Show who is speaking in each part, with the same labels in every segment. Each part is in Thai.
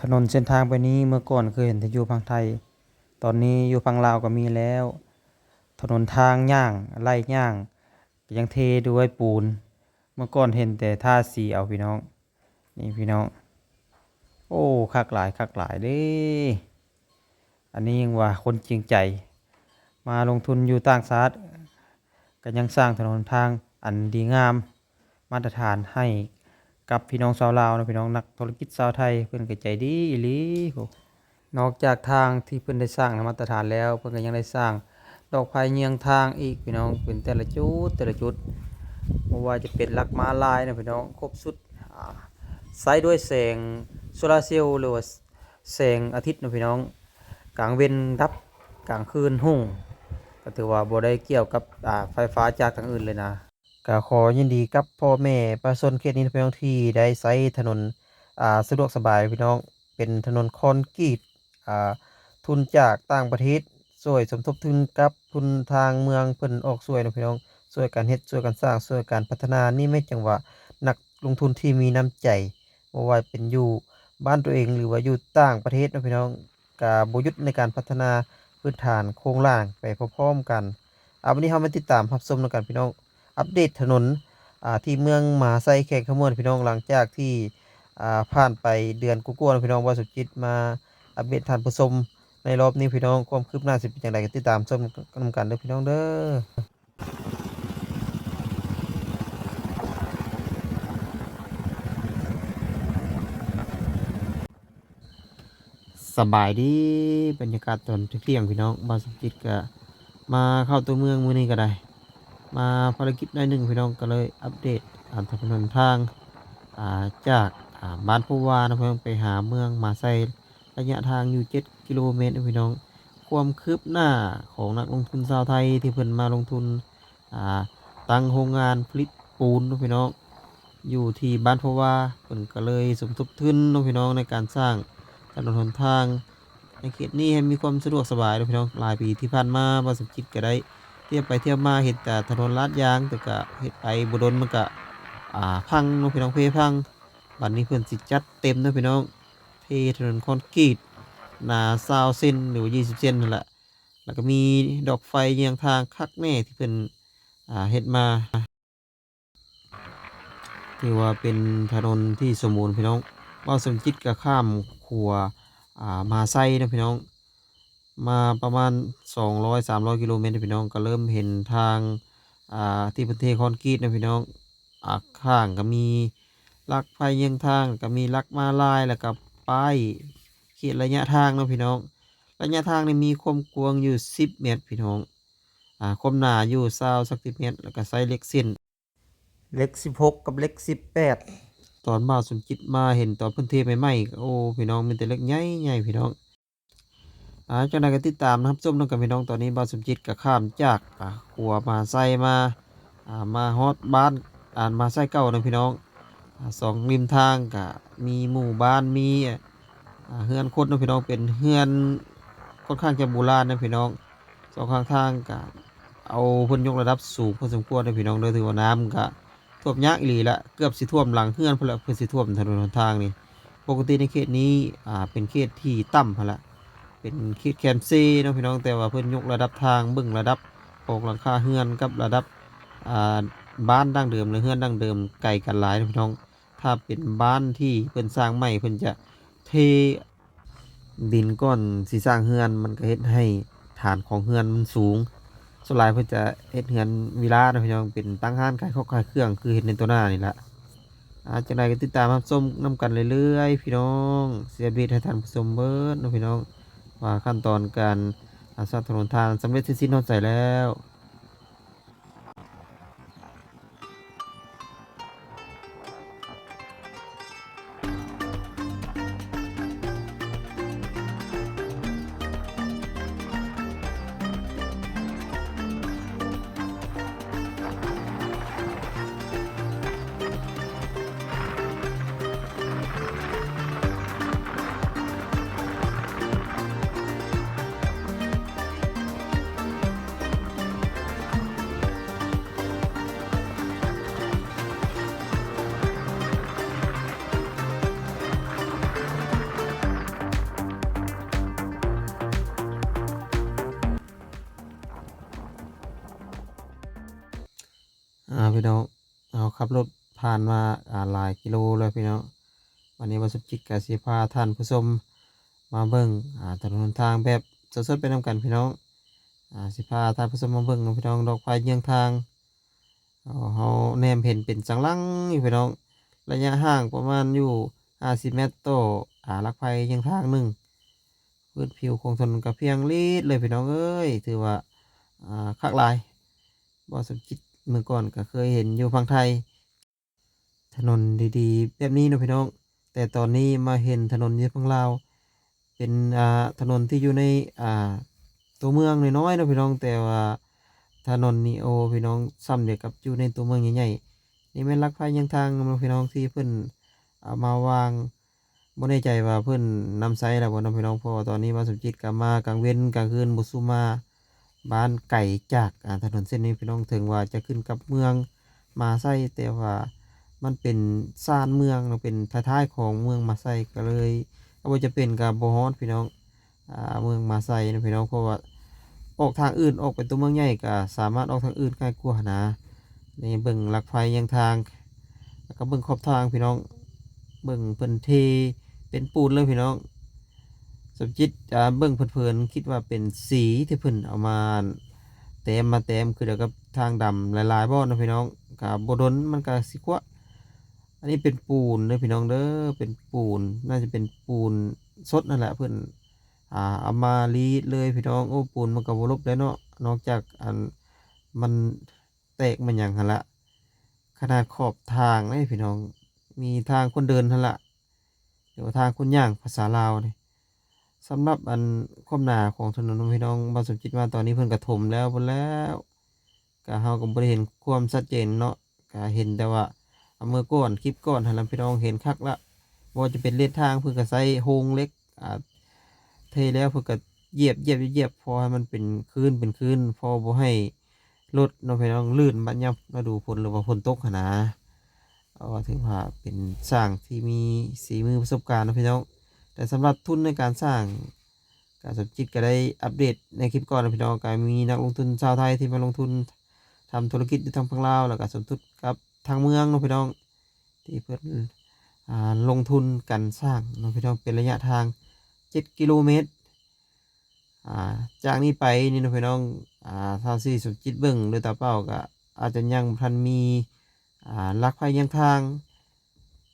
Speaker 1: ถนนเส้นทางไปนี้เมื่อก่อนเคยเห็นแต่อยู่ฝั่งไทย ตอนนี้อยู่ฝั่งลาวก็มีแล้ว ถนนทางย่างไร่ย่างก็ยังเทด้วยปูน เมื่อก่อนเห็นแต่ท่าสีเอาพี่น้อง นี่พี่น้อง โอ้คักหลายคักหลายเด้ อันนี้ยังว่าคนจริงใจ มาลงทุนอยู่ต่างชาติก็ยังสร้างถนนทางอันดีงามมาตรฐานให้กับพี่น้องชาวลาวนะพี่น้องนักธุรกิจชาวไทยเพิ่นก็ใจดีอีหลีโหนอกจากทางที่เพิ่นได้สร้างมาตรฐานแล้วเพิ่นก็ยังได้สร้างดอกไผ่เงียงทางอีกพี่น้องเป็นแต่ละจุดแต่ละจุดบ่ว่าจะเป็นลักม้าลายนะพี่น้องครบสุดอ่าใช้ด้วยแสงโซลาร์เซลล์หรือว่าแสงอาทิตย์นะพี่น้องกลางเว้นดับกลางคืนรุ่งก็ถือว่าบ่ได้เกี่ยวกับไฟฟ้าจากทางอื่นเลยนะ ก็ขอยินดีกับพ่อแม่ประชาชนเขตนี้พี่น้องที่ได้ใช้ถนนสะดวกสบายพี่น้องเป็นถนนคอนกรีตอ่าทุนจากต่างประเทศช่วยสมทบทุนกับทุนทางเมืองเพิ่นออกช่วยนะพี่น้องช่วยกันเฮ็ดช่วยกันสร้างช่วยกันพัฒนานี่ไม่จังว่านักลงทุนที่มีน้ำใจบ่ว่าเป็นอยู่บ้านตัวเองหรือว่าอยู่ต่างประเทศนะพี่น้องก็บ่หยุดในการพัฒนาพื้นฐานโครงสร้างไปพร้อมๆกันวันนี้เรามาติดตามรับชมกันพี่น้อง อัปเดตถนนที่เมืองมหาไซแขกขมวนพี่น้องหลังจากที่ผ่านไปเดือนกุ๊กๆพี่น้องว่าสุจิตมาอัปเดตท่านผู้ชมในรอบนี้พี่น้องความคืบหน้าสิเป็นอย่างไรก็ติดตามชมกันเด้อพี่น้องเด้อสบายดีบรรยากาศตอนเที่ยงพี่น้องบาสุจิตก็มาเข้าตัวเมืองมื้อนี้ก็ได้มาภารกิจหน่อยหนึ่งพี่น้องก็เลยอัปเดตถนนทาง จากบ้านผู้ว่านะพี่น้องไปหาเมืองมาใส่ระยะทางอยู่7 กิโลเมตรนะพี่น้องความคืบหน้าของนักลงทุนชาวไทยที่เพิ่นมาลงทุนอ่าตั้งโรงงานผลิตปูนนะพี่น้องอยู่ที่บ้านผู้ว่าเพิ่นก็เลยสมทบทุนนะพี่น้องในการสร้างถนนหนทางในเขตนี้ให้มีความสะดวกสบายนะพี่น้องหลายปีที่ผ่านมาบ่สมคิดก็ได้เที่ยวไปเที่ยวมาเห็นแต่ถนนลาดยางแต่ก็เฮ็ดไปบ่ดนมันก็พังเนาะพี่น้องเพพัง บัดนี้เพิ่นสิจัดเต็มเนาะพี่น้องเทถนนคอนกรีตหนา20 เซนหรือว่า20 เซนนั่นแหละแล้วก็มีดอกไฟเรียงทางคักแน่ที่เพิ่นเฮ็ดมาถือว่าเป็นถนนที่สมบูรณ์พี่น้องว่าสมจิตก็ข้ามขัวมาไซนะพี่น้องมาประมาณ200-300 กิโลเมตรนะพี่น้องก็เริ่มเห็นทางที่ประเทศคอนกรีตนะพี่น้องข้างก็มีลักไฟเยียงทางก็มีลักมาลายแล้วก็ป้ายเขียนระยะทางเนาะพี่น้องระยะทางนี่มีความกว้างอยู่10 เมตรพี่น้องความหนาอยู่20 เซนติเมตรแล้วก็ไซส์เล็กเส้นเล็ก16กับเล็ก18ตอนมาสมจิตมาเห็นตอนเพิ่นเทใหม่ๆโอ้พี่น้องมีแต่เล็กใหญ่ๆพี่น้องจังใดก็ติดตามนะครับส้มน้องกับพี่น้องตอนนี้บ่าวสมจิตก็ข้ามจากขัวมาไซมามาฮอดบ้านมาไซเก่านะพี่น้องสองริมทางก็มีหมู่บ้านมีเฮือนคนนะพี่น้องเป็นเฮือนค่อนข้างจะโบราณนะพี่น้องสองข้างทางก็เอาเพิ่นยกระดับสูงพอสมควรนะพี่น้องโดยถือว่าน้ำก็ท่วมยากอีหลีละเกือบสิท่วมหลังเฮือนพุ่นละเพิ่นสิท่วมถนนหนทางนี่ปกติในเขตนี้เป็นเขตที่ต่ำพุ่นละเป็นเขตแคมซีเนาะพี่น้องแต่ว่าเพิ่นยกระดับทางเบิ่งระดับของหลังคาเฮือนกับระดับอ่าบ้านดั้งเดิมหรือเฮือนดั้งเดิมไกลกันหลายนะพี่น้อง ถ้าเป็นบ้านที่เพิ่นสร้างใหม่เพิ่นจะเทดินก้อนสิสร้างเฮือนมันก็เฮ็ดให้ฐานของเฮือนมันสูงส่วนหลายเพิ่นจะเฮ็ดเฮือนวิลานะพี่น้องเป็นตั้งห้านขายของขายเครื่องคือเฮ็ดในตัวหน้านี่ล่ะจังไดก็ติดตามรับชมนํกันเรื่อยๆพี่น้องเสียบีดให้ท่านผู้ชมเบิดเนาะพี่น้องว่าขั้นตอนการสร้างถนนทางสำเร็จเสร็จสิ้นฮอดใสแล้ว พี่น้องเราขับรถผ่านมาหลายกิโลเลยพี่น้องวันนี้มาสุจิตกับสิพาท่านผู้ชมมาเบิ่งถนนหนทางแบบสดๆไปนำกันพี่น้องสิพาท่านผู้ชมมาเบิ่งเนาะพี่น้องดอกไฟเยื้องทางเฮาแนมเห็นเป็นจังลังอยู่พี่น้องระยะห่างประมาณอยู่50 เมตรต่อลักไฟเยื้องทางหนึ่งพื้นผิวของถนนก็เพียงลีดเลยพี่น้องเอ้ยถือว่าคักหลายบ่สมจิตเมื่อก่อนก็เคยเห็นอยู่ฝั่งไทยถนนดีๆแบบนี้เนาะพี่น้องแต่ตอนนี้มาเห็นถนนอยู่ฝั่งลาวเป็นถนนที่อยู่ในตัวเมืองน้อยๆเนาะพี่น้องแต่ว่าถนนนี่โอ้พี่น้องซ้ำเดียวกับอยู่ในตัวเมืองใหญ่ๆนี่แม่นลักไฟยังทางเนาะพี่น้องที่เพิ่นเอามาวางบ่แน่ใจว่าเพิ่นนำไซแล้วบ่เนาะพี่น้องเพราะว่าตอนนี้มาสมจิตก็มากลางเว้นกลางคืนบ่ซุมาบ้านไกลจากถนนเส้นนี้พี่น้องถึงว่าจะขึ้นกับเมืองมาไซแต่ว่ามันเป็นชานเมืองเนาะเป็นท้ายๆของเมืองมาไซก็เลยก็บ่จะเป็นก็บ่ฮอดพี่น้องเมืองมาไซเนาะพี่น้องเพราะว่าออกทางอื่นออกไปตัวเมืองใหญ่ก็สามารถออกทางอื่นง่ายกว่านะนี่เบิ่งหลักไฟยังทางแล้วก็เบิ่งขอบทางพี่น้องเบิ่งเพิ่นเทเป็นปูนเลยพี่น้องสมจิตเบิ่งเพลินๆคิดว่าเป็นสีที่เพิ่นเอามาแต้มคือเดี๋ยวกับทางดำหลายๆบ่เนาะพี่น้องก็บ่ดนมันก็สิกว่าอันนี้เป็นปูนเด้อพี่น้องเด้อเป็นปูนน่าจะเป็นปูนสดนั่นแหละเพิ่นเอามารีดเลยพี่น้องโอ้ปูนมันก็บ่ลบแล้วเนาะนอกจากมันแตกมันหยังหั่นละขนาดขอบทางเด้พี่น้องมีทางคนเดินหั่นละหรือว่าทางคนย่างภาษาลาวนี่ สำหรับความหนาของถนนพี่น้องบ่สมคิดว่าตอนนี้เพิ่นก็ถมแล้วพุ่นแล้วก็เฮาก็บ่ได้เห็นความชัดเจนเนาะก็เห็นแต่ว่าเมื่อก่อนคลิปก่อนหั้นล่ะพี่น้องเห็นคักแล้วบ่ว่าจะเป็นเลนทางเพิ่นก็ใส่โฮงเหล็กเทแล้วเพิ่นก็เหยียบพอให้มันเป็นคืนพอบ่ให้รถเนาะพี่น้องลื่นบัดยามฤดูฝนหรือว่าฝนตกหั้นนะถือว่าเป็นช่างที่มีฝีมือประสบการณ์เนาะพี่น้อง แต่สำหรับทุนในการสร้างการสมจิตก็ได้อัปเดตในคลิปก่อนนะพี่น้องก็มีนักลงทุนชาวไทยที่มาลงทุนทำธุรกิจอยู่ทางฝั่งลาวแล้วก็สมทบกับทางเมืองเนาะพี่น้องที่เพื่อนลงทุนกันสร้างเนาะพี่น้องเป็นระยะทาง7 กิโลเมตรจากนี้ไปนี่เนาะพี่น้องทางที่สมจิตเบิ่งโดยตาเปล่าก็อาจจะยังพันมีลักไฟยังทาง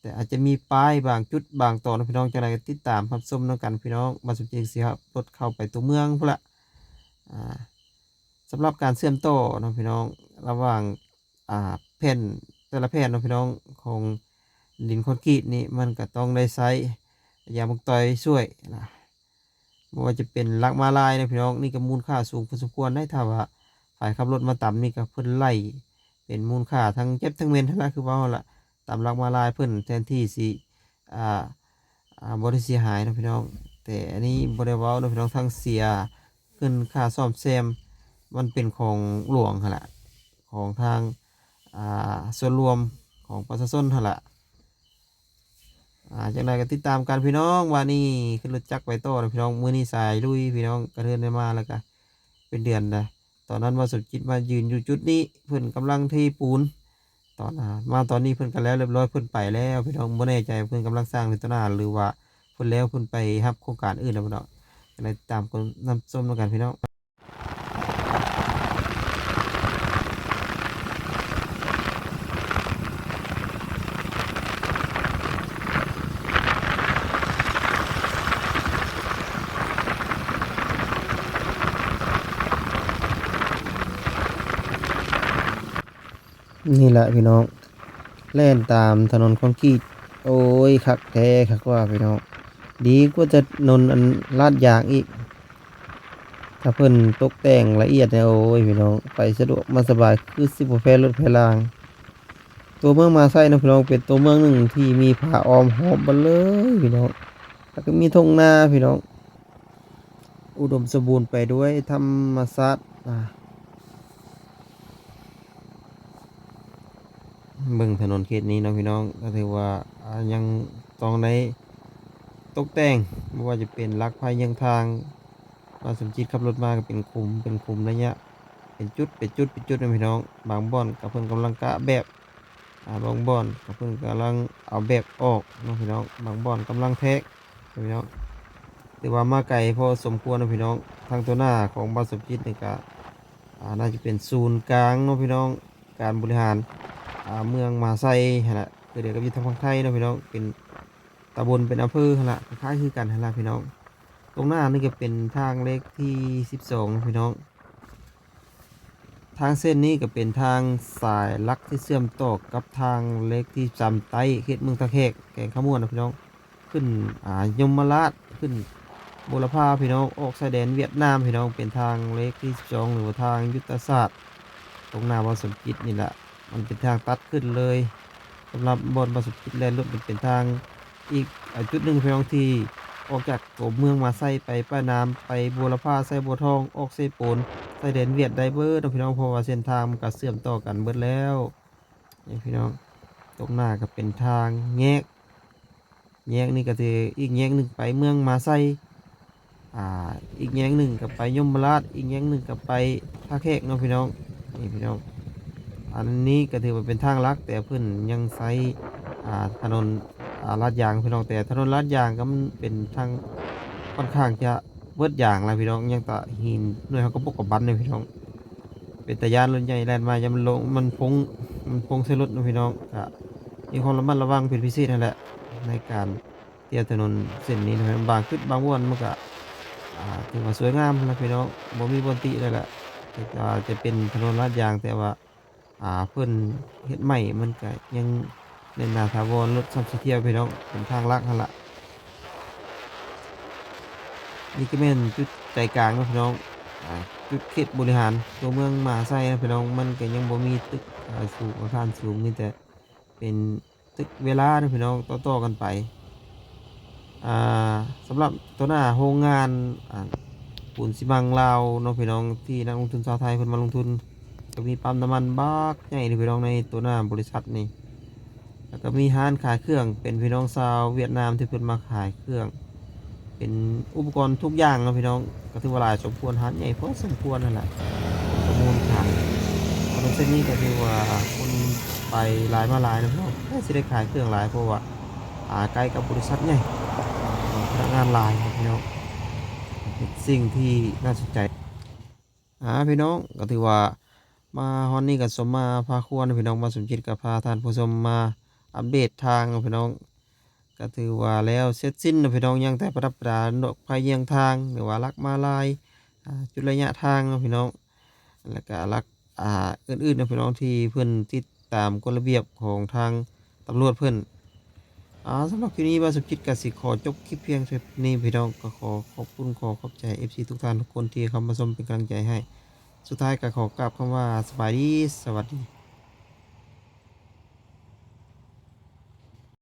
Speaker 1: แต่อาจจะมีป้ายบางจุดบางตอนนะพี่น้องจังไรก็ติดตามรับชมนำกันพี่น้องมาสุดจริงสิครับรถเข้าไปตัวเมืองพุ่นละอ่าสำหรับการเชื่อมต่อเนาะพี่น้องระหว่างแผ่นแต่ละแผ่นเนาะพี่น้องของดินคอนกรีตนี่มันก็ต้องได้ใช้ยางมักตอยช่วยนะไม่ว่าจะเป็นลักมาลายนะพี่น้องนี่ก็มูลค่าสูงพอสมควรได้ถ้าว่าฝ่ายขับรถมาต่ำนี่ก็เพิ่นไล่เป็นมูลค่าทั้งเจ็บทั้งเมนทั้งนั้นคือว่าละ ตามหลักมาลายเพิ่นแทนที่สิอ่าบ่ได้เสียหายนะพี่น้องแต่อันนี้บ่ได้เว้านะพี่น้องทั้งเสียเงินค่าซ่อมแซมมันเป็นของหลวงหั่นล่ะของทางส่วนรวมของประชาชนหั่นล่ะจังไดก็ติดตามกันพี่น้องว่านี่ขึ้นรถจักรไปต่อนะพี่น้องมื้อนี้สายลุยพี่น้องกระเทือนได้มาแล้วก็เป็นเดือนนะตอนนั้นว่าสุดจิตมายืนอยู่จุดนี้เพิ่นกำลังเทปูน ตอนมาตอนนี้เพิ่นกันแล้วเรียบร้อยเพิ่นไปแล้วพี่น้องบ่แน่ใจเพิ่นกำลังสร้างในต้นนาหรือว่าเพิ่นแล้วเพิ่นไปรับโครงการอื่นแล้วพี่น้องก็เลยตามคนนำส้มแล้วกันพี่น้องนี่แหละพี่น้องแล่นตามถนนคอนกรีตโอ้ยคักแท้คักว่าพี่น้องดีกว่าจะนนอันลาดยางอีกถ้าเพิ่นตกแต่งละเอียดเนี่ยโอ้ยพี่น้องไปสะดวกมาสบายคือสิบ่แพ้รถแพ้รางตัวเมืองมาไซนะพี่น้องเป็นตัวเมืองหนึ่งที่มีผาอ้อมหอบเบัดเลยพี่น้องแล้วก็มีทุ่งนาพี่น้องอุดมสมบูรณ์ไปด้วยธรรมชาติเบิ่งถนนเขตนี้เนาะพี่น้องก็ถือว่ายังต้องได้ตกแต่งไม่ว่าจะเป็นลักไฟยังทางมาสมจิตขับรถมาก็เป็นคุมระยะ เป็นจุดเป็นจุดเป็นจุดนะพี่น้องบางบ่อนก็เพิ่นกำลังกะแบบบางบ่อนก็เพิ่นกำลังเอาแบบออกเนาะพี่น้องบางบ่อนกำลังแทกพี่น้องถือว่ามาไกลพอสมควรนะพี่น้องทางตัวหน้าของบ้านสมจิตนี่ก็น่าจะเป็นศูนย์กลางเนาะพี่น้องการบริหารเมืองมหาไซหั่นแหละคือเดี๋ยวก็อยู่ทางฝั่งไทยเนาะพี่น้องเป็นตำบลเป็นอำเภอหั่นแหละคล้ายๆคือกันหั่นแหละพี่น้องตรงหน้านี่ก็เป็นทางเลขที่12นะพี่น้อง ทางเส้นนี้ก็เป็นทางสายลักที่เชื่อมต่อกับทางเล็กที่จำไต้เขตเมืองตะแคกแก่งขมวนนะพี่น้องขึ้นยมราชขึ้นบุรพาพี่น้องออกชายแดนเวียดนามพี่น้องเป็นทางเล็กที่12หรือว่าทางยุทธศาสตร์ตรงหน้าวัดสมจิตนี่แหละมันเป็นทางตัดขึ้นเลยสำหรับบนวัดสมจิตแลนด์รถมันเป็นทางอีกจุดหนึ่งพี่น้องที่ออกจากตัวเมืองมาไส่ไปป้ายน้ำไปบัวละพาไส่บัวทองออกไส่โปน ไส้เดนเวียดไดเบอร์พี่น้องเพราะว่าเส้นทางมันก็เชื่อมต่อกันเบิดแล้วนี่พี่น้องตรงหน้าก็เป็นทางแยกนี่ก็คืออีกแยกหนึ่งไปเมืองมาไซอ่าอีกแยกหนึ่งก็ไปยมราชอีกแยกหนึ่งก็ไปท่าแขกเนาะพี่น้องนี่พี่น้องอันนี้ก็ถือว่าเป็นทางลักแต่เพิ่นยังใช้ถนนลาดยางพี่น้องแต่ถนนลาดยางก็มันเป็นทางค่อนข้างจะเบิดยางแล้วพี่น้องยังตะหินหน่วยเขาก็ปกกับบันเลยพี่น้อง เป็นตะยานรถใหญ่แล่นมาอย่ามันลงมันพงใส่รถเนาะพี่น้องก็มีความระมัดระวังเป็นพิเศษนั่นแหละในการเที่ยวถนนเส้นนี้นะครับบางขึ้นบางวันมันก็ถือว่าสวยงามนะพี่น้องบ่มีบ่ติเลยแหละแต่จะเป็นถนนลาดยางแต่ว่าเพิ่นเฮ็ดใหม่มันก็ยังเน้นหน้าถาวรรถซ้ำสิเที่ยวพี่น้องเป็นทางลักนั่นล่ะ นี่ก็เป็นจุดใจกลางเนาะพี่น้องอ่าจุดเขตบริหารตัวเมืองมหาไซนะพี่น้องมันก็ยังบ่มีตึกสูงอาคารสูงมีแต่เป็นตึกเวลานะพี่น้องต่อๆกันไปอ่าสำหรับตัวหน้าโรงงานปูนซีเมนต์ลาวเนาะพี่น้องที่นักลงทุนชาวไทยเพิ่นมาลงทุนก็มีปั๊มน้ำมันบักใหญ่เลยพี่น้องในตัวหน้าบริษัทนี่แล้วก็มีร้านขายเครื่องเป็นพี่น้องชาวเวียดนามที่เพิ่นมาขายเครื่อง เป็นอุปกรณ์ทุกอย่างเนาะพี่น้องก็ถือว่าหลายสมควรหาดใหญ่พอสมควรนั่นแหละประมูลขายถนนเส้นนี้ก็ถือว่าคนไปหลายมาหลายนะพี่น้องน่าจะได้ขายเครื่องหลายเพราะว่าใกล้กับบริษัทใหญ่พนักงานหลายครับพี่น้องเป็นสิ่งที่น่าสนใจพี่น้องก็ถือว่ามาฮอนนี่กับสมมาพาควรพี่น้องมาสมจิตกับพาท่านผู้ชมมาอัปเดตทางพี่น้อง ก็ถือว่าแล้วเสร็จสิ้นนะพี่น้องยังแต่ประดับประดาดอกไฟเยียงทางหรือว่าลักมาลายจุดระยะทางนะพี่น้องแล้วก็ลักอื่นๆนะพี่น้องที่เพื่อนที่ตามกฎระเบียบของทางตำรวจเพื่อนสำหรับคลิปนี้ว่าสุกิจกสิขอจบคลิปเพียงเท่านี้พี่น้องก็ขอขอบคุณขอขอบใจ FC ทุกท่านทุกคนที่เข้ามาชมเป็นกำลังใจให้สุดท้ายก็ขอกราบคำว่าสบายดีสวัสดี